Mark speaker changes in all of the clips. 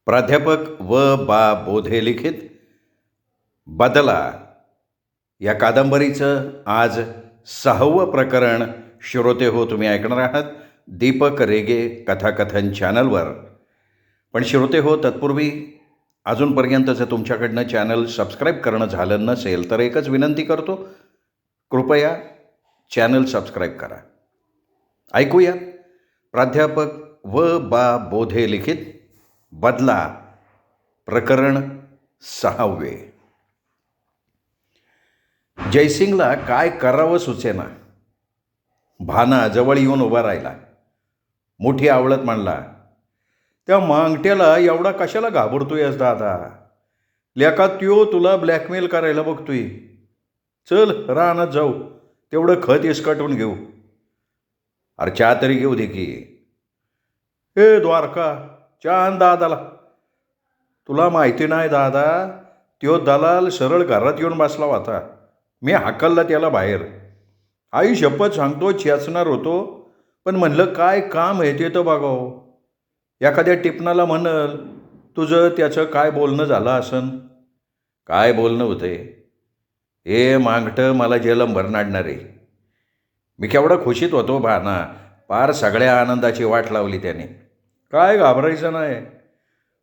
Speaker 1: प्राध्यापक बा बोधे लिखित बदला या कादंबरीचं आज 6वं प्रकरण श्रोते हो तुम्ही ऐकणार आहात दीपक रेगे कथाकथन चॅनलवर. पण श्रोते हो, तत्पूर्वी अजूनपर्यंत जर तुमच्याकडनं चॅनल सबस्क्राईब करणं झालं नसेल तर एकच विनंती करतो, कृपया चॅनल सबस्क्राईब करा. ऐकूया प्राध्यापक बा बोधे लिखित बदला प्रकरण 6. जयसिंगला काय करावं सुचेना. भाना जवळ येऊन उभा राहिला. मुठी आवळत म्हणला, त्या मांगट्याला एवढा कशाला घाबरतोयस दादा? लेका त्यो तुला ब्लॅकमेल करायला बघतोय. चल रानात जाऊ, तेवढं खत इसकटून घेऊ. अरे चहा तरी घेऊ दे की. ए द्वारका, चहा आण दादाला. तुला माहिती नाही दादा, त्यो दलाल सरळ घरात येऊन बसला होता. मी हाकलला त्याला बाहेर. आई शपथ सांगतो चेचणार होतो, पण म्हणलं काय काम आहे ते तर बघावं. एखाद्या टिपणाला म्हणल तुझं त्याचं काय बोलणं झालं असन. काय बोलणं होते? हे मागटं मला जेलंभर नाडणारे. मी केवढा खुशीत होतो भाना, पार सगळ्या आनंदाची वाट लावली त्याने. काय घाबरायचं नाही,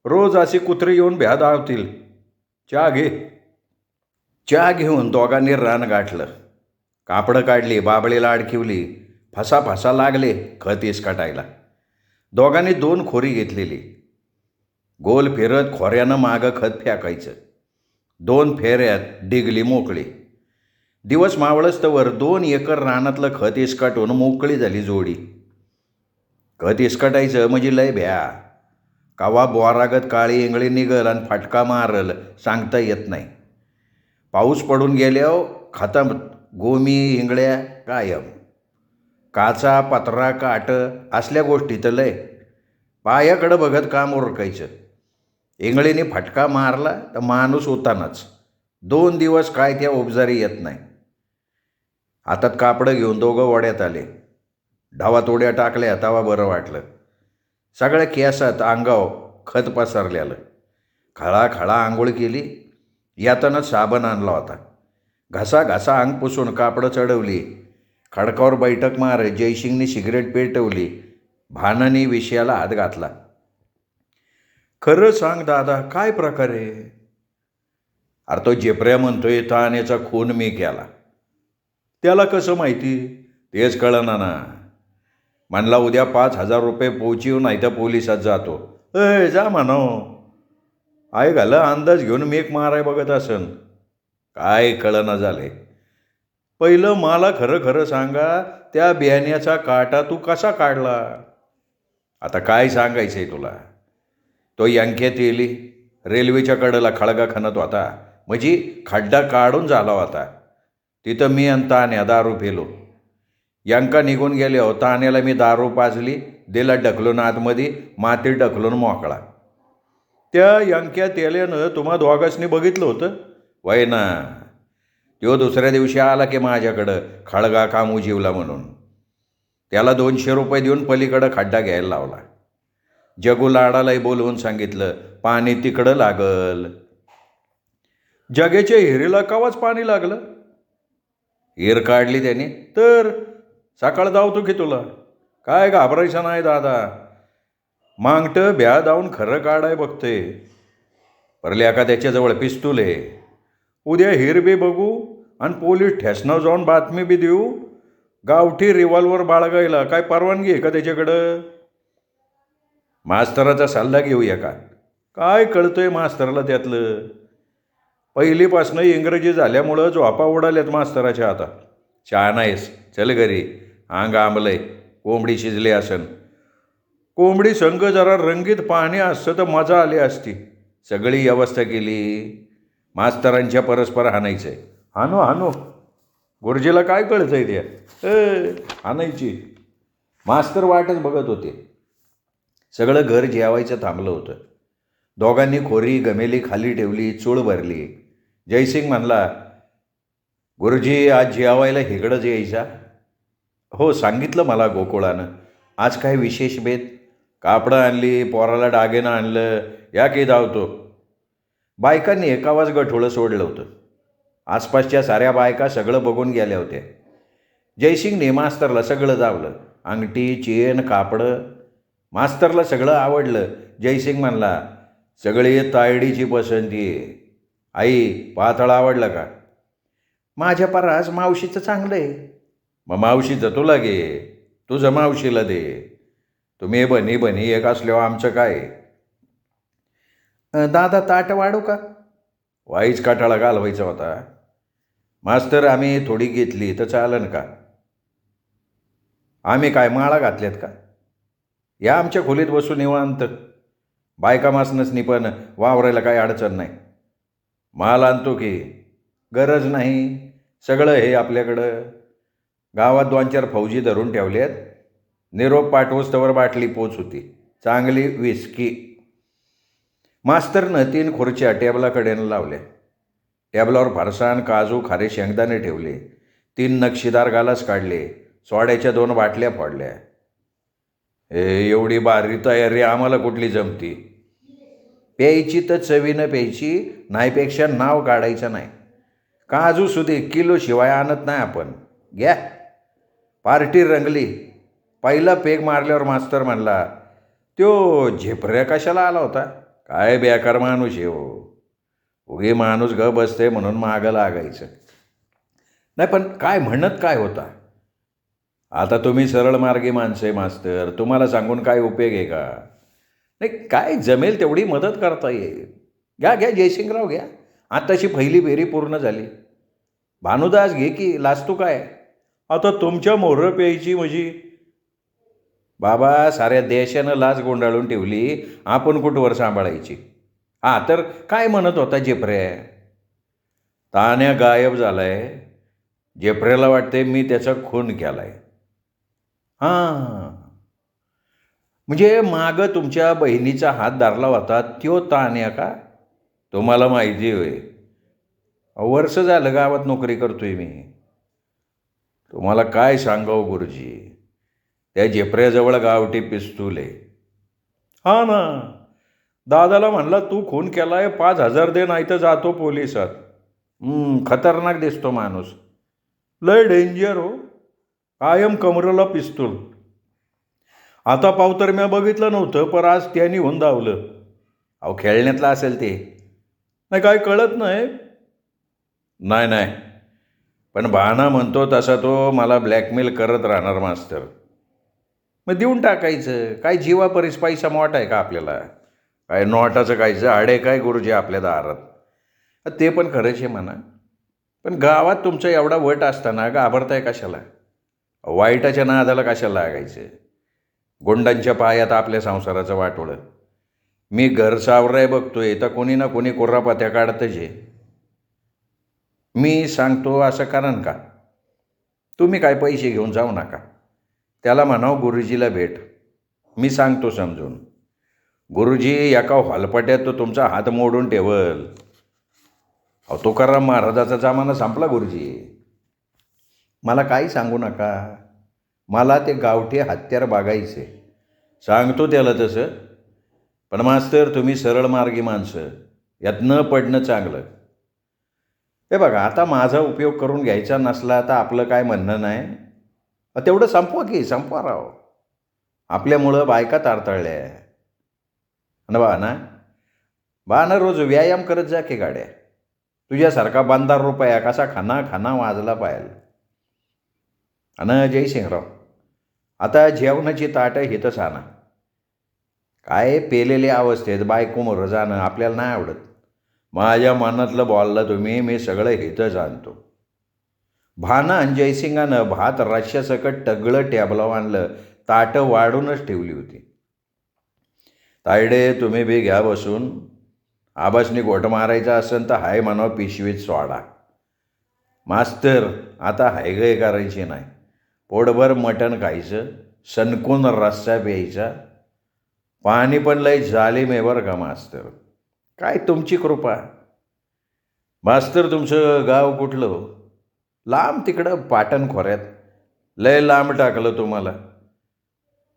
Speaker 1: रोज असे कुत्रे येऊन भ्या धावतील. चहा घे. चहा घेऊन दोघांनी रान गाठलं. कापडं काढली, बाबळीला अडकिवली, फसा फसा लागले खत इसकटायला. दोघांनी 2 खोरी घेतलेली. गोल फिरत खोऱ्यानं मागं खत फेकायचं. 2 फेऱ्यात डिगली मोकळी. दिवस मावळस्तवर 2 एकर रानातलं खत इसकटून मोकळी झाली जोडी. खत इसकटायचं म्हणजे लय भ्या. कावा बोरागत काळी इंगळी निघल आणि फटका मारल सांगता येत नाही. पाऊस पडून गेल्यावर खतम. गोमी इंगळ्या कायम. काचा पत्रा काट असल्या गोष्टी तर लय. पायाकडं बघत काम उरकायचं. इंगळीने फटका मारला तर माणूस होतानाच. 2 दिवस काय त्या उपजारी येत नाही. हातात कापडं घेऊन दोघं वड्यात आले. ढावा तोड्या टाकल्या तवा बरं वाटलं. सगळ्या केसात अंगाव खत पसरलेलं. खळाखळा आंघोळ केली. यातनंच साबण आणला होता. घसा घसा अंग पुसून कापडं चढवली. खडकावर बैठक मार जयसिंगने सिगरेट पेटवली. भानाने विषयाला हात घातला. खरं सांग दादा, काय प्रकार आहे? अरे तो जेप्र्या म्हणतोय ताण्याचा खून मी केला. त्याला कसं माहिती? तेच कळना ना. म्हणला उद्या 5,000 रुपये पोचीव नाही तर पोलिसात जातो. जा म्हणाव. आई घाला अंदाज घेऊन मेक माराय बघत असन. काय कळना झाले. पहिलं मला खरं खरं सांगा, त्या बियाण्याचा काटा तू कसा काढला? आता काय सांगायचंय तुला? तो यांक्यात येली रेल्वेच्या कडेला खळगा खणत होता. म्हणजे खड्डा काढून झाला होता. तिथं मी आणि तान्या दारू पेलो. यांका निघून गेले हो. तान्याला मी दारू पाजली, दिला ढकलून आतमध्ये, मातीत ढकलून मोकळा. त्या यांक्यात येल्यानं तुम्हा दोघांनी बघितलं होतं? वय ना. तो दुसऱ्या दिवशी आला की माझ्याकडं खळगा काम उजीवला म्हणून. त्याला 200 रुपये देऊन पलीकडं खड्डा घ्यायला लावला. जगू लाडालाही बोलवून सांगितलं पाणी तिकडं लागल. जगेच्या हिरीला कवाच पाणी लागलं? हिर काढली त्याने तर सकाळ धावतो की तुला. काय घाबरायचं नाही दादा. मागटं भ्या धावून खरं काढाय बघते. परल्या का त्याच्याजवळ पिस्तूल आहे. उद्या हिर बी बघू आणि पोलीस ठेसनावर जाऊन बातमी बी देऊ. गावठी रिव्हॉल्वर बाळगायला काय परवानगी आहे का त्याच्याकडं? मास्तराचा सल्ला घेऊया का? काय कळतंय मास्तराला त्यातलं? पहिलीपासनं इंग्रजी झाल्यामुळं झोपा उडाल्यात मास्तराच्या हातात. चहा नाहीस, चल घरी. अंग आंबलंय, कोंबडी शिजली असन. कोंबडी संग जरा रंगीत पाणी असतं तर मजा आली असती. सगळी व्यवस्था केली. मास्तरांच्या परस्पर हाणायचंय. हानो हानो. गुरुजीला काय कळतंय त्या? हाणायची. मास्तर वाटच बघत होते. सगळं घर जेवायचं थांबलं होतं. दोघांनी खोरी गमेली खाली ठेवली, चूळ भरली. जयसिंग म्हणला, गुरुजी आज जेवायला हिकडंच यायचा? हो सांगितलं मला गोकुळानं. आज काय विशेष बेत? कापडं आणली, पोराला डागेनं आणलं, या की धावतो. बायकांनी एक आवाज गठोळं सोडलं होतं. आसपासच्या साऱ्या बायका सगळं बघून गेल्या होत्या. जयसिंगने मास्तरला सगळं जावलं, अंगठी, चेन, कापडं. मास्तरला सगळं आवडलं. जयसिंग म्हणला, सगळी तायडीची पसंती आहे. आई, पातळ आवडलं का? माझ्या परास मावशीचं चांगलं आहे. मग मावशीचं तुला घे, तुझं मावशीला दे. तुम्ही बनी बनी एक असल्यावर आमचं काय? दादा ताट वाढू का? वाईच काटाळा घालवायचा होता. मास्तर, आम्ही थोडी घेतली तर चालन का? आम्ही काय माळा घातल्यात का? या आमच्या खोलीत बसून निवांत. बायका मासनसनी पण वावरायला काही अडचण नाही. माल आणतो की? गरज नाही, सगळं हे आपल्याकडं. गावात 2-4 फौजी धरून ठेवल्यात. निरोप पाठवस्तवर बाटली पोच होती, चांगली विस्की. मास्तरनं 3 खुर्च्या टेबलाकडेनं लावल्या. टेबलावर फरसाण, काजू, खारे शेंगदाणे ठेवले. 3 नक्षीदार गालास काढले. सोड्याच्या 2 बाटल्या फोडल्या. एवढी भारी तयारी आम्हाला कुठली जमती? प्यायची तर चवीनं प्यायची, नाहीपेक्षा नाव काढायचं नाही. काजू सुधे किलो शिवाय आणत नाही आपण. घ्या. पार्टी रंगली. पहिला पेग मारल्यावर मास्तर म्हणला, त्यो झेपऱ्या कशाला आला होता? काय बेकार माणूस आहे हो. उगे माणूस ग बसते म्हणून मागं लागायचं नाही. पण काय म्हणत काय होता? आता तुम्ही सरळ मार्गी माणसं आहे मास्तर, तुम्हाला सांगून काय उपयोग आहे का? नाही, काय जमेल तेवढी मदत करता येईल. घ्या घ्या जयसिंगराव घ्या. आत्ताशी पहिली फेरी पूर्ण झाली. भानुदास घे की, लाजतो काय? आता तुमच्या मोहरं प्यायची म्हणजे? बाबा, साऱ्या देशानं लाज गोंडाळून ठेवली, आपण कुठवर सांभाळायची? हां, तर काय म्हणत होता जेपऱ्या? तान्या गायब झालाय. जेपऱ्याला वाटते मी त्याचा खून केलाय. हां, म्हणजे मागं तुमच्या बहिणीचा हात धरला होता त्यो तान्या का? तुम्हाला माहिती होय? वर्ष झालं गावात नोकरी करतोय मी. तुम्हाला काय सांगावं गुरुजी, त्या झेपऱ्याजवळ गावठी पिस्तूल आहे. हा ना, दादाला म्हणला तू खून केलाय, 5,000 दे नाही तर जातो पोलिसात. खतरनाक दिसतो माणूस. लय डेंजर हो. कायम कमरेला पिस्तूल. आता पाव तर मी बघितलं नव्हतं, पण आज त्यांनी होऊन धावलं. अहो, खेळण्यातलं असेल ते. नाही, काय कळत नाही. नाही नाही, पण बहाणा म्हणतो तसा तो मला ब्लॅकमेल करत राहणार मास्तर. मग देऊन टाकायचं. काय जीवापरीस पैसा मोठा आहे का आपल्याला? काय नोटाचं काय झाड आहे काय गुरुजी आपल्या दारात? ते पण खरंच आहे म्हणा. पण गावात तुमचा एवढा वट असताना घाबरताय कशाला? वाईटाच्या नादाला कशाला लागायचं? गुंडांच्या पायात आपल्या संसाराचं वाटोळं. मी घर सावराय बघतोय तर कोणी ना कोणी कुर्रापात्या काढतच आहे. मी सांगतो असं कारण का? तुम्ही काय पैसे घेऊन जाऊ नका. त्याला म्हणावं गुरुजीला भेट. मी सांगतो समजून. गुरुजी एका हॉलपट्यात तो तुमचा हात मोडून ठेवल. अहो, तुकाराम महाराजाचा जमाना संपला गुरुजी. मला काही सांगू नका. मला ते गावठी हत्यार बघायचे. सांगतो त्याला तसं. पण मास्तर, तुम्ही सरळ मार्गी माणसं, यात न पडणं चांगलं. हे बघा, आता माझा उपयोग करून घ्यायचा नसला तर आपलं काय म्हणणं नाही. तेवढं संपवा की, संपवा राव. आपल्यामुळं बायका तारतळल्या. ना बा ना रोज व्यायाम करत जा की गाड्या. तुझ्यासारखा 12 रुपया कसा खाना खाना वाजला पाहिजे. आणि जयसिंगराव, आता जेवणाची ताटं हिथंच आणा. काय पेलेल्या अवस्थेत बायकोमोरं जाणं आपल्याला नाही आवडत. माझ्या मनातलं बोलला तुम्ही, मी सगळं हिथंच आणतो. भाना आणि जयसिंगानं भात रश्श्यासकट टगळं टेबलावर आणलं. ताटं वाढूनच ठेवली होती. तायडे, तुम्ही बी घ्या बसून. आबासनी घोट मारायचा असेल तर हाय म्हणावं पिशवीत सोडा. मास्तर, आता हायगय करायची नाही. पोटभर मटण खायचं, सणकून रस्सा प्यायचा. पाणी पण लय जालीम आहे बरं का मास्तर. काय तुमची कृपा. मास्तर, तुमचं गाव कुठलं हो? लांब तिकडं पाटण खोऱ्यात. लय लांब टाकलं तुम्हाला.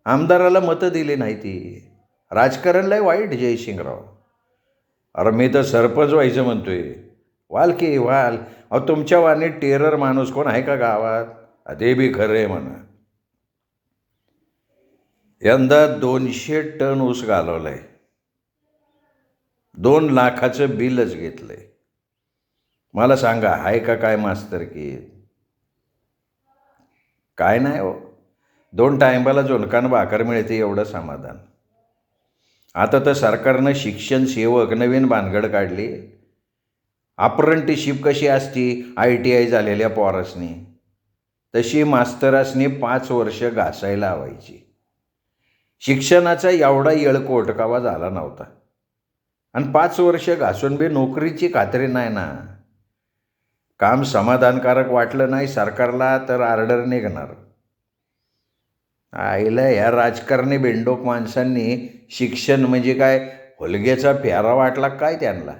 Speaker 1: आमदाराला मतं दिली नाही ती. राजकारण लय वाईट जयसिंगराव. अरे मी तर सरपंच व्हायचं म्हणतोय. व्हाल की व्हाल. अहो तुमच्या वाणी टेरर माणूस कोण आहे का गावात? ते बी खरं आहे म्हणा. यंदा 200 टन ऊस घालवलाय. 2 लाखाचं बिलच घेतलंय. मला सांगा आहे का काय मास्तर की? काय नाही हो. 2 टायमाला झुणकान भाकर मिळते एवढं समाधान. आता तर सरकारनं शिक्षण सेवक नवीन भानगड काढली. अप्रेंटिसशिप कशी असती ITI झालेल्या पोरासनी, तशी मास्तरासनी 5 वर्ष घासायला लावायची. शिक्षणाचा एवढा येळकोट कवा झाला नव्हता. आणि 5 वर्ष घासून बी नोकरीची खात्री नाही ना. काम समाधानकारक वाटलं नाही सरकारला तर ऑर्डर निघणार. आईला ह्या राजकारणी बेंडोक माणसांनी शिक्षण म्हणजे काय होलगेचा प्यारा वाटला काय त्यांना?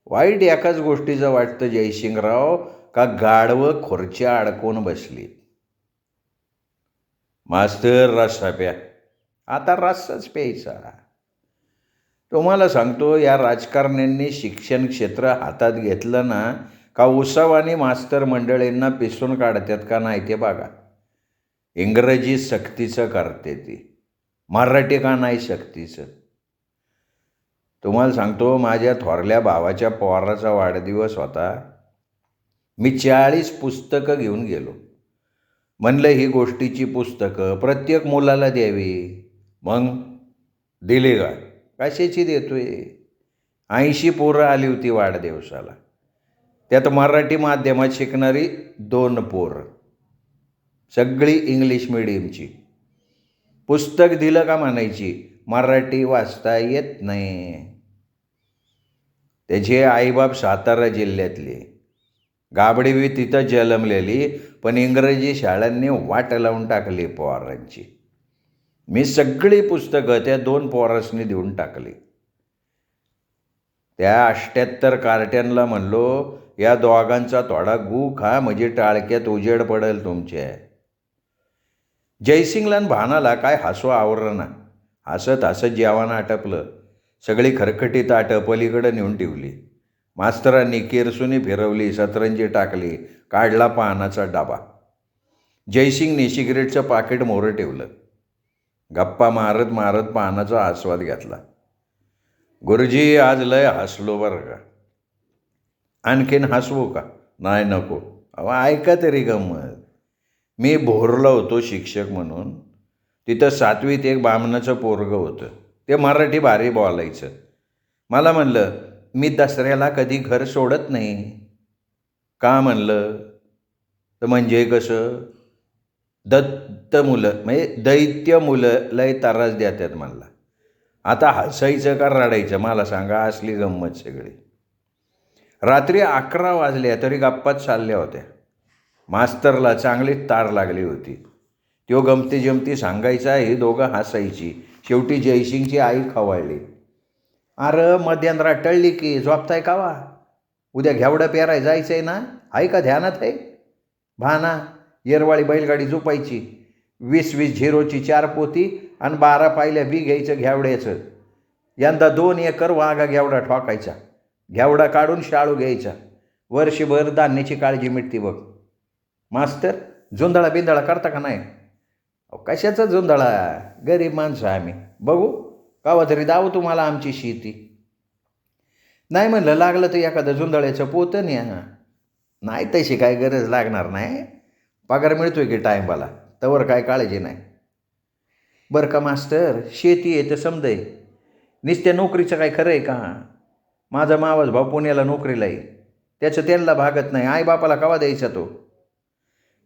Speaker 1: वाईट एकाच गोष्टीचं वाटतं जयसिंगराव, का गाढवं खुर्च्या अडकून बसली. मास्तर रस्सा प्या. आता रस्साच प्यायचा. तुम्हाला सांगतो या राजकारण्यांनी शिक्षण क्षेत्र हातात घेतलं ना का उसावानी मास्तर मंडळींना पिसून काढतात का नाही ते बघा. इंग्रजी सक्तीचं करते ती, मराठी का नाही सक्तीचं. तुम्हाला सांगतो माझ्या थोरल्या भावाच्या पोराचा वाढदिवस होता. मी 40 पुस्तकं घेऊन गेलो. म्हणलं ही गोष्टीची पुस्तकं प्रत्येक मुलाला द्यावी. मग दिली का? कशाची देतोय? 80 पोरं आली होती वाढदिवसाला. त्यात मराठी माध्यमात शिकणारी 2 पोरं, सगळी इंग्लिश मिडियमची. पुस्तक दिलं का म्हणायची मराठी वाचता येत नाही. त्याचे आईबाप सातारा जिल्ह्यातले. गाबडी बी तिथं जन्मलेली, पण इंग्रजी शाळांनी वाट लावून टाकली पोरांची. मी सगळी पुस्तकं त्या 2 पोरासनी देऊन टाकली. त्या 78 कार्ट्यांना म्हणलो या दोघांचा थोडा गू खा म्हणजे टाळक्यात उजेड पडेल तुमच्या. जयसिंगला आणि भानाला काय हसू आवरलं ना. हसत हसत जेवण आटपलं. सगळी खरकटी ताटं पलीकडं नेऊन ठेवली. मास्तरांनी किरसुनी फिरवली, सतरंजी टाकली, काढला पानाचा डबा. जयसिंगने सिगरेटचं पाकिट मोहरं ठेवलं. गप्पा मारत मारत पानाचा आस्वाद घेतला. गुरुजी आज लय हसलो बरं का. आणखीन हसवू का? नाही नको. अहो ऐका तरी गंमत. मी भोरला होतो शिक्षक म्हणून. तिथं 7वीत एक बामणाचं पोरगं होतं. ते मराठी भारी बोलायचं. मला म्हणलं मी दसऱ्याला कधी घर सोडत नाही. का म्हणलं? तर म्हणजे कसं? दत्त मुलं म्हणजे दैत्य मुलं लय त्रास देतात म्हणला. आता हसायचं का रडायचं मला सांगा. असली गंमत सगळी. रात्री 11 वाजल्या तरी गप्पाच चालल्या होत्या. मास्तरला चांगली तार लागली होती. तो गमती जमती सांगायचा, ही दोघं हसायची. शेवटी जयसिंगची आई खवळली. अरे मध्यांतरा टळली की झोपताय कावा? उद्या घेवडं पेराय जायचं आहे ना? आहे का ध्यानात आहे? भाना येरवाळी बैलगाडी झोपायची. 20-20 झिरोची 4 पोती आणि 12 पायल्या बी घ्यायचं घेवड्याचं. यंदा 2 एकर वाघा घेवडा ठोकायचा. घेवडा काढून शाळू घ्यायचा. वर्षभर धान्याची काळजी मिटते बघ. मास्तर जोंधळा बिंदळा करता का नाही? कशाचा जोंधळा? गरीब माणसं आम्ही. बघू कावा तरी दाव तुम्हाला आमची शेती. नाही म्हणलं लागलं तर एखादं जोंधळ्याचं पोतं न्या. नाही तशी काय गरज लागणार नाही. पगार मिळतोय की टायमाला, तवर काय काळजी नाही. बरं का मास्तर, शेती आहे तर समजाय. नुसत्या नोकरीचं काय खरं आहे का? माझा मावस भाऊ पुण्याला नोकरीला आहे. त्याचं त्यांना भागत नाही. आईबापाला कवा द्यायचा तो?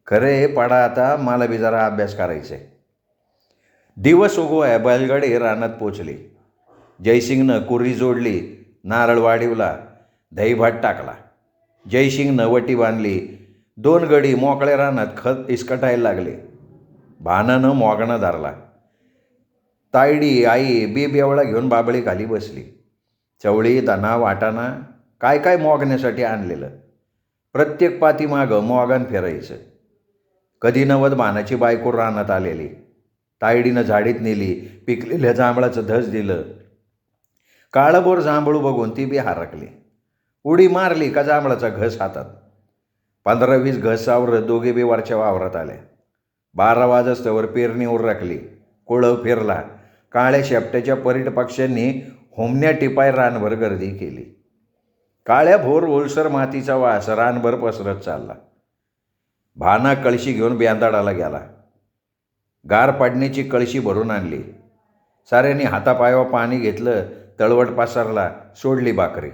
Speaker 1: खरं आहे पडा आता. मला बी जरा अभ्यास करायचा आहे. दिवस उगवाय बैलगाडी रानात पोचली. जयसिंगनं कुरी जोडली, नारळ वाढीवला, दही भात टाकला. जयसिंगनं वटी बांधली. 2 गडी मोकळ्या रानात खत इसकटायला लागले. भानानं मोगणा धरला. तायडी आई बी बेवळा घेऊन बाबळी खाली बसली. चवळी दाना वाटाणा काय काय मोगण्यासाठी आणलेलं. प्रत्येक पातीमागं मोगान फिरायचं. कधी नवद भानाची बायको रानात आलेली, तायडीनं झाडीत नेली, पिकलेल्या जांभळाचं धस दिलं. काळभोर जांभळू बघून ती बी हरकली. उडी मारली का जांभळाचा घस हातात. 15-20 घसावर दोघे बी वरच्या वावरात आले. 12 वाजस्तवर पेरणी राखली. कोळव फिरला. काळ्या शेपट्याच्या परीट पक्ष्यांनी होमण्या टिपाय रानभर गर्दी केली. काळ्या भोर ओलसर मातीचा वास रानभर पसरत चालला. भाना कळशी घेऊन ब्यांदाडाला गेला. गार पाडण्याची कळशी भरून आणली. साऱ्यांनी हातापायावर पाणी घेतलं. तळवट पसरला. सोडली भाकरी.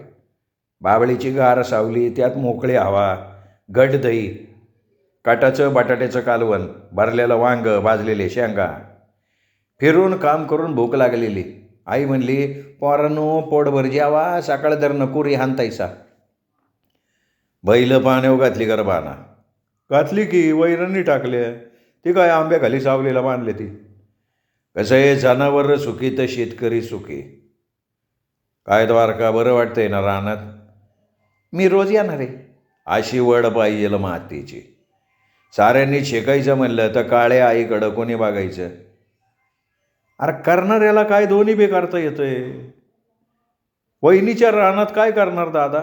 Speaker 1: बाबळीची गार सावली, त्यात मोकळी हवा, घट दही, काटाचं बटाट्याचं कालवण, भरलेलं वांग, भाजलेले शेंगा. फिरून काम करून भूक लागलेली. आई म्हणली, पोरांनो पोटभर जेवा, सकाळ दर नकुरी हाणतायसा. बैल पाण्यावर घातली गरबाना. घातली की वैरणी टाकल्या. ती काय आंब्याखाली सावलीला बांधले ती. कसं आहे, जनावर सुखी तर शेतकरी सुखी. काय द्वारका, बरं वाटतंय ना रानात? मी रोज येणार आहे. अशी वड पाहिजे मातीची. साऱ्यांनी शेकायचं म्हणलं तर काळ्या आईकडं कोणी बघायचं? अरे करणाऱ्याला काय दोन्ही बी करता येतंय. वहिनीच्या रानात काय करणार दादा?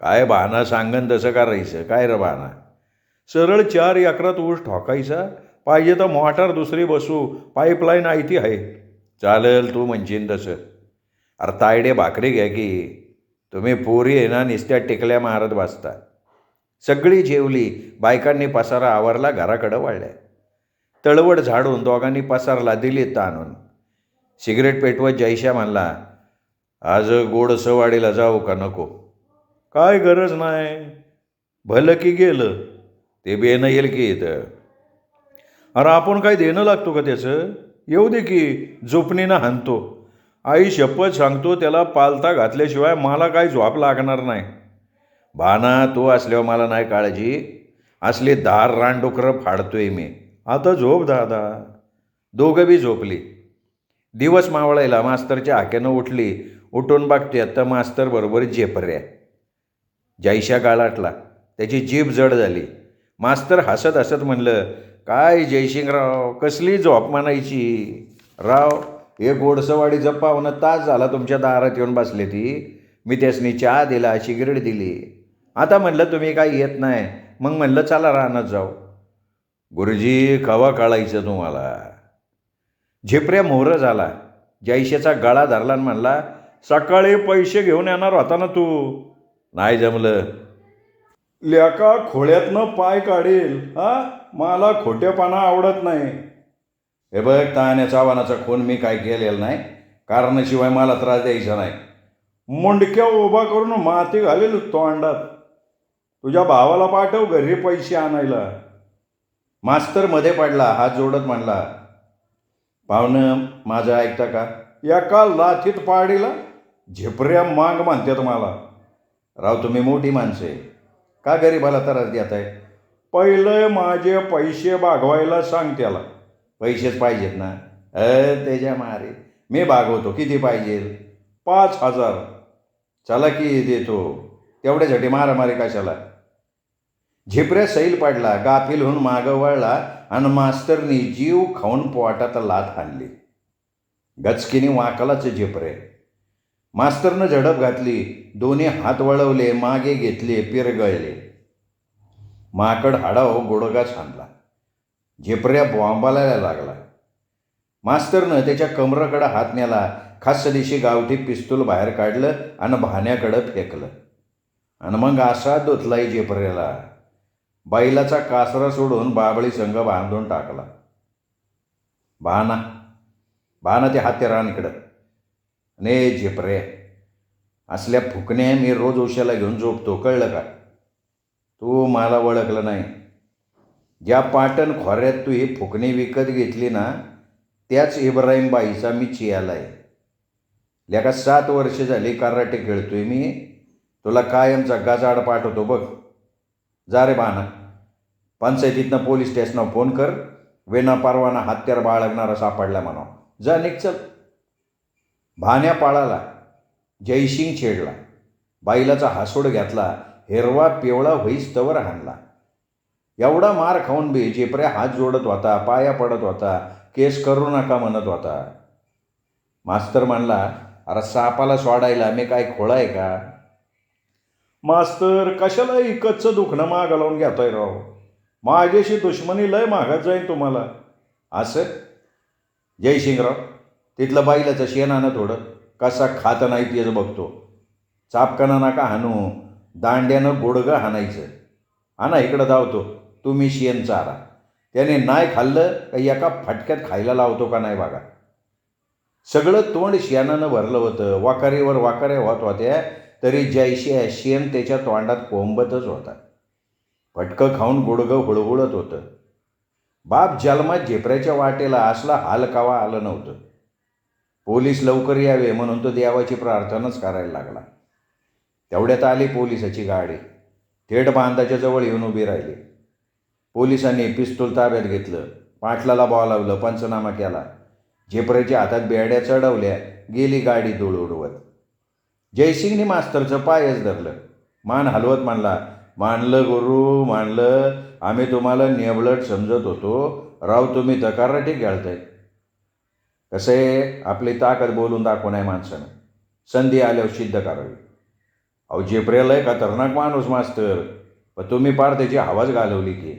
Speaker 1: काय भाना सांगन तसं करायचं. काय रे भाना, सरळ 4 एकरात ऊस ठोकायचा. पाहिजे तर मोटार दुसरी बसू, पाईपलाईन आयती आहे. चालेल तू म्हणशील तसं. अरे तायडे भाकरी घ्या की. तुम्ही पोरी आहे ना निस्त्या टिकल्या मारत बसता. सगळी जेवली. बायकांनी पसारा आवरला, घराकडं वळल्या. तळवट झाडून दोघांनी पसारला, दिलीत आणून. सिगरेट पेटवत जयशा म्हणला, आज गोड सवाडीला जाऊ का नको? काय गरज नाही, भलं की गेलं. ते बेनं येईल की इथं. अरे आपण काय देणं लागतो का त्याचं? येऊ दे की, झोपणीनं हाणतो. आई शपथ सांगतो, त्याला पालथा घातल्याशिवाय मला काय झोप लागणार नाही. भाना तू असल्यावर मला नाही काळजी. असली 10 रानडुकरं फाडतोय मी. आता झोप दादा. दोघं बी झोपली. दिवस मावळायला. मास्तरच्या हाक्यानं उठली. उठून बघते तर मास्तर बरोबर झेपऱ्या. जयशा गाळाटला. त्याची जीभ जड झाली. मास्तर हसत हसत म्हणलं, काय जयसिंगराव, कसली झोप म्हणायची राव. हे गोडसवाडीचं पाहुणं तास झाला तुमच्या दारात येऊन बसले ती. मी त्यासनी चहा दिला, सिगरेट दिली. आता म्हणलं तुम्ही काय येत नाही. मग म्हणलं चला रानात जाऊ. गुरुजी कवा काढायचं तुम्हाला? झेपऱ्या मोहरं झाला. जयशेचा गळा धरला आणि म्हणला, सकाळी पैसे घेऊन येणार होता ना तू. नाही जमलं. लेका खोळ्यातनं पाय काढेल. मला खोटेपणा आवडत नाही. हे बघ, ताण्याचा आव्हानाचा खून मी काय केलेला नाही. कारणाशिवाय मला त्रास द्यायचा नाही. मुंडक्या उभा करून माती घालेल तोंडात. तुझ्या भावाला पाठव घरी पैसे आणायला. मास्तर मध्ये पडला. हात जोडत म्हणला, पाहुणं माझं ऐकता का? एका लाथीत पाडीला झेपऱ्या माग म्हणतात मला. राव तुम्ही मोठी माणसे, का गरीबाला त्रास देत आहे? पहिलं माझे पैसे भागवायला सांग त्याला. पैसेच पाहिजेत ना? त्याच्या मारे मी भागवतो. किती पाहिजे? 5,000. चला की देतो. तेवढ्यासाठी मारामारी कशाला? झेपऱ्या सैल पडला. गाफील होऊन मागं वळला आणि मास्तरनी जीव खाऊन पोटात लाथ हाणली. गचकीने वाकलाच झेपरे. मास्तरनं झडप घातली. दोन्ही हात वळवले, मागे घेतले, पिरगळले. माकड हाडाव गोडगा छानला. झेपऱ्या बॉम्बाला लागला. मास्तरनं त्याच्या कमराकडं हात नेला. खासदेशी गावठी पिस्तूल बाहेर काढलं आणि भाण्याकडं फेकलं. आणि मग असा धुतलाय झेपऱ्याला. बैलाचा कासरा सोडून बाबळी संघ बांधून टाकला. भाना ते हत्यारांकडं. ने झेपरे, असल्या फुकण्या मी रोज उशाला घेऊन झोपतो, कळलं का? तू मला ओळखलं नाही. ज्या पाटण खोऱ्यात तू ही फुकणी विकत घेतली ना, त्याच इब्राहिम बाईचा मी चियाला आहे. लेका 7 वर्ष झाली कराटे खेळतोय मी. तुला कायमचा गजाड पाठवतो बघ. जा रे भाना. पंचायतीतनं पोलीस स्टेशनला फोन कर. विनापरवाना हत्यार बाळगणारा सापडला म्हणा. जा निघ चल. भाण्या पाळाला. जयसिंग छेडला. बैलाचा हासोड घेतला. हिरवा पिवळा होईस्तवर हाणला. एवढा मार खाऊन बी झेपऱ्या हात जोडत होता, पाया पडत होता, केस करू नका म्हणत होता. मास्तर म्हणला, अरे सापाला सोडायला मी काय खोळा आहे का? मास्तर कशाला इकतचं दुखणं मागं लावून घेताय राव, माझ्याशी दुश्मनी लय मागत जाईल तुम्हाला. असं जयसिंगराव, तिथलं बाईलाचं शेण आणं थोडं, कसा खात नाही तेच बघतो. चापकानं नका हाणू, दांड्यानं गोडगं हाणायचं. आणा इकडं धावतो, तुम्ही शेण चारा. त्याने नाही खाल्लं का एका फटक्यात खायला लावतो का नाही बघा. सगळं तोंड शेणानं भरलं होतं. वाकारीवर वाकाऱ्या होत होत्या तरी जयशी शेण त्याच्या तोंडात कोंबतच होता. फटकं खाऊन गुडगं हुळहुळत होतं. बाप जन्मात झेपऱ्याच्या वाटेला असला हाल कावा आलं नव्हतं. पोलीस लवकर यावे म्हणून तो देवाची प्रार्थनाच करायला लागला. तेवढ्यात आली पोलिसाची गाडी. थेट बांधाच्या जवळ येऊन उभी राहिली. पोलिसांनी पिस्तूल ताब्यात घेतलं. पाटलाला बोलावलं, पंचनामा केला. झेपऱ्याच्या हातात बेड्या चढवल्या. गेली गाडी धूळ उडवत. जयसिंगने मास्तरचं पायच धरलं. मान हलवत म्हणला, मानलं गुरु, मानलं. आम्ही तुम्हाला नेबलट समजत होतो. राव तुम्ही तकाराटी खेळताय. कसं आहे, आपली ताकद बोलून दाखवून आहे माणसानं. संधी आल्यावर सिद्ध करावी. अहो झेपऱ्याला आहे खतरनाक माणूस मास्तर, पण तुम्ही पार त्याची हवाच घालवली की.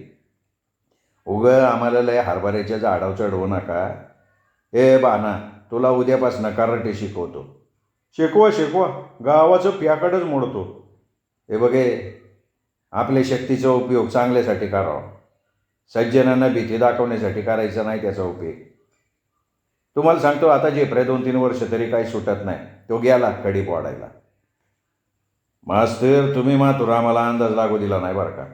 Speaker 1: उगं आम्हाला लय हरभऱ्याच्या झाडावर चढवू नका. हे बाना, तुला उद्यापासून कराटे शिकवतो. शिकवा शिकवा, गावाचं प्याकडच मोडतो. हे बघे, आपल्या शक्तीचा उपयोग चांगल्यासाठी करावा. सज्जनांना भीती दाखवण्यासाठी करायचा नाही त्याचा उपयोग. तुम्हाला सांगतो, आता झेपऱ्या 2-3 वर्ष तरी काही सुटत नाही. तो गेला कडी पोडायला. मास्तर, तुम्ही मात्र आम्हाला अंदाज लागू दिला नाही बरं का.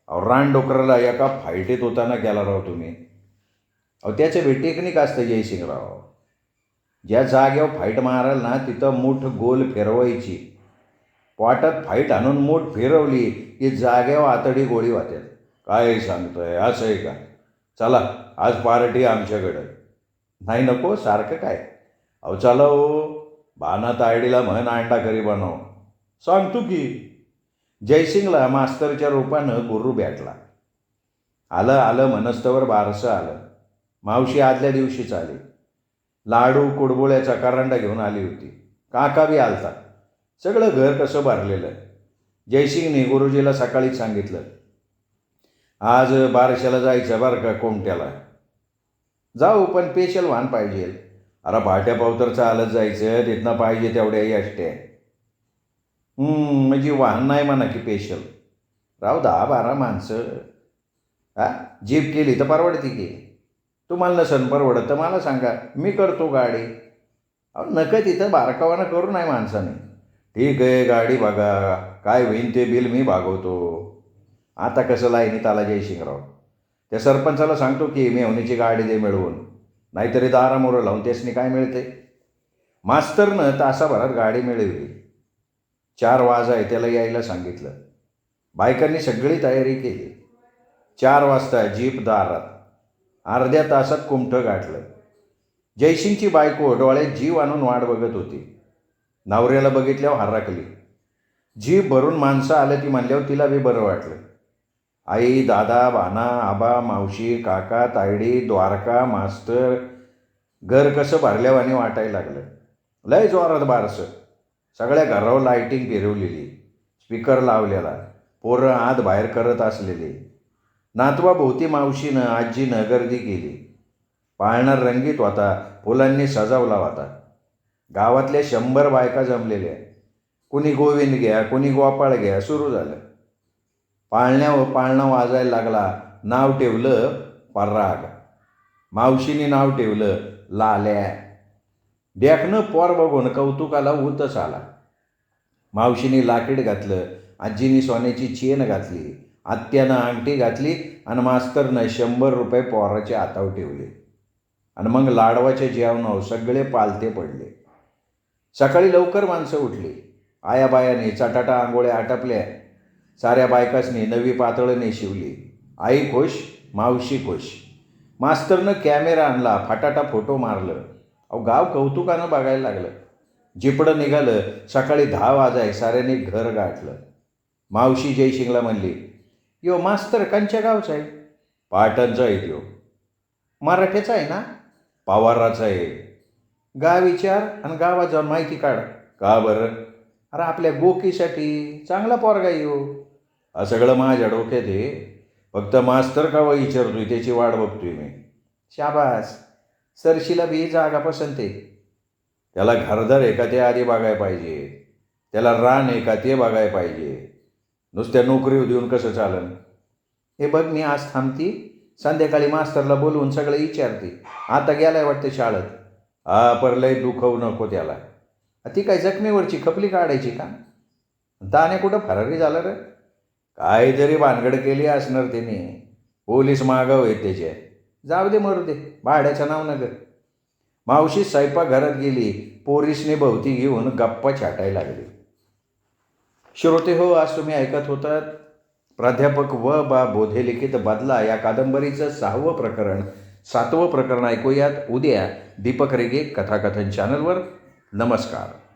Speaker 1: अहो रानडुकराला एका फाईटीत होताना गेला राव तुम्ही. अहो त्याचं बी टेक्निक असतं जयसिंगराव. ज्या जागेवर फाईट माराल ना तिथं मूठ गोल फिरवायची. पोटात फाईट आणून मूठ फिरवली की जागेवर आतडी गोळी वाटेल. काय सांगतोय, असं आहे का? चला आज पार्टी आमच्याकडं. नाही नको, सारखं काय. अहो चला हो, बाना तायडीला म्हण अंडा करी बनव. सांगतो की. जयसिंगला मास्तरच्या रूपानं गुरु भेटला. आलं आलं मनस्तवर बारसं आलं. मावशी आदल्या दिवशीच आली. लाडू कुडबुळ्याचा करंडा घेऊन आली होती. काका बी आलता. सगळं घर कसं भरलेलं. जयसिंगने गुरुजीला सकाळीच सांगितलं, आज बारशाला जायचं बरं का कोमट्याला. जाऊ, पण पेशल वाहन पाहिजे. अरे भाट्या पावतर चालत जायचं, तिथनं पाहिजे तेवढ्या यष्ट्या. म्हणजे वाहन नाही म्हणा की पेशल. राव 10-12 माणसं. जीप केली तर परवडती की. तुम्हाला नसन परवडत तर मला सांगा, मी करतो गाडी. अहो नका तिथं बारकावानं करू नाही माणसाने. ठीक आहे, गाडी बघा, काय होईन ते बिल मी भागवतो. आता कसं लाईनीत आला जयसिंगराव. त्या सरपंचाला सांगतो की मेवणीची गाडी दे मिळवून, नाहीतरी दारामोरं लावून त्यासनी काय मिळते. मास्तरनं तासाभरात गाडी मिळवली. 4 वाजाय त्याला यायला सांगितलं. बायकांनी सगळी तयारी केली. 4 वाजता जीप दारात. अर्ध्या तासात कुमठं गाठलं. जयसिंगची बायको डोळ्यात जीव आणून वाट बघत होती. नवऱ्याला बघितल्यावर हर्राकली. जीप भरून माणसं आलं ती म्हणल्यावर तिला बी बरं वाटलं. आई, दादा, बाना, आबा, मावशी, काका, तायडी, द्वारका, मास्तर. घर कसं भरल्यावानी वाटायला लागलं. लय जोरात बारसं. सगळ्या घरावर लाईटिंग फिरवलेली, स्पीकर लावलेला, पोरं आत बाहेर करत असलेली. नातवाभोवती मावशीनं आजीनं गर्दी केली. पाळणा रंगीत होता, फुलांनी सजावला होता. गावातल्या 100 बायका जमलेल्या. कुणी गोविंद घ्या, कुणी गोपाळ घ्या सुरू झालं. पाळण्यावर पाळणा वाजायला लागला. नाव ठेवलं पराग. मावशीने नाव ठेवलं लाल्या. देखणं पोर बघून कौतुकाला ऊतच आला. मावशीने लाकीड घातलं, आजीनी सोन्याची चेन घातली, आत्यानं अंगठी घातली आणि मास्तरनं 100 रुपये पोराच्या हातावर ठेवले. आणि मग लाडवाच्या जेवणावर सगळे पालते पडले. सकाळी लवकर माणसं उठली. आयाबायाने चटाटा आंघोळ्या आटपल्या. साऱ्या बायकासनी नवी पातळं नेशिवली. आई खुश, मावशी खुश. मास्तरनं कॅमेरा आणला, फटाटा फोटो मारलं. अहो गाव कौतुकानं बघायला लागलं. जिपडं निघालं. सकाळी 10 वाजाय साऱ्यांनी घर गाठलं. मावशी जयसिंगला म्हणली, यो मास्तर कंच्या गावचा आहे? पाटणचा आहे त्यो. मराठ्याचा आहे ना? पवाराचा आहे. गाव विचार आणि गावात जाऊन माहिती काढ. का बरं? अरे आपल्या गोकीसाठी चांगला पोरगा येऊ. हा सगळं माझ्या डोक्यात आहे. फक्त मास्तर कावा विचारतोय त्याची वाट बघतोय मी. शाबास. सरशीला बी जागा पसंत आहे. त्याला घरदार आहे का ते आधी बघायला पाहिजे. त्याला रान आहे का ते बघायला पाहिजे. नुसत्या नोकरी देऊन कसं चालन? हे बघ मी आज थांबती, संध्याकाळी मास्तरला बोलवून सगळं विचारते. आता गेलाय वाटतं शाळेत. हा परलय दुखवू नको त्याला. ती काय जखमीवरची खपली काढायची का? ताने कुठं फरारी झालं रे? काहीतरी भानगड केली असणार त्याने. पोलीस मागाव आहेत त्याचे. जाऊ दे मरू दे, भाड्याचं नाव न ग. मावशी स्वयंपाकघरात गेली. पोरीसने भोवती घेऊन गप्पा छाटायला लागली. श्रोते हो, आज तुम्ही ऐकत होतात प्राध्यापक व बा बोधे लिखित बदला या कादंबरीचं 6वं प्रकरण. 7वं प्रकरण ऐकूयात उद्या दीपक रेगे कथाकथन चॅनलवर. नमस्कार.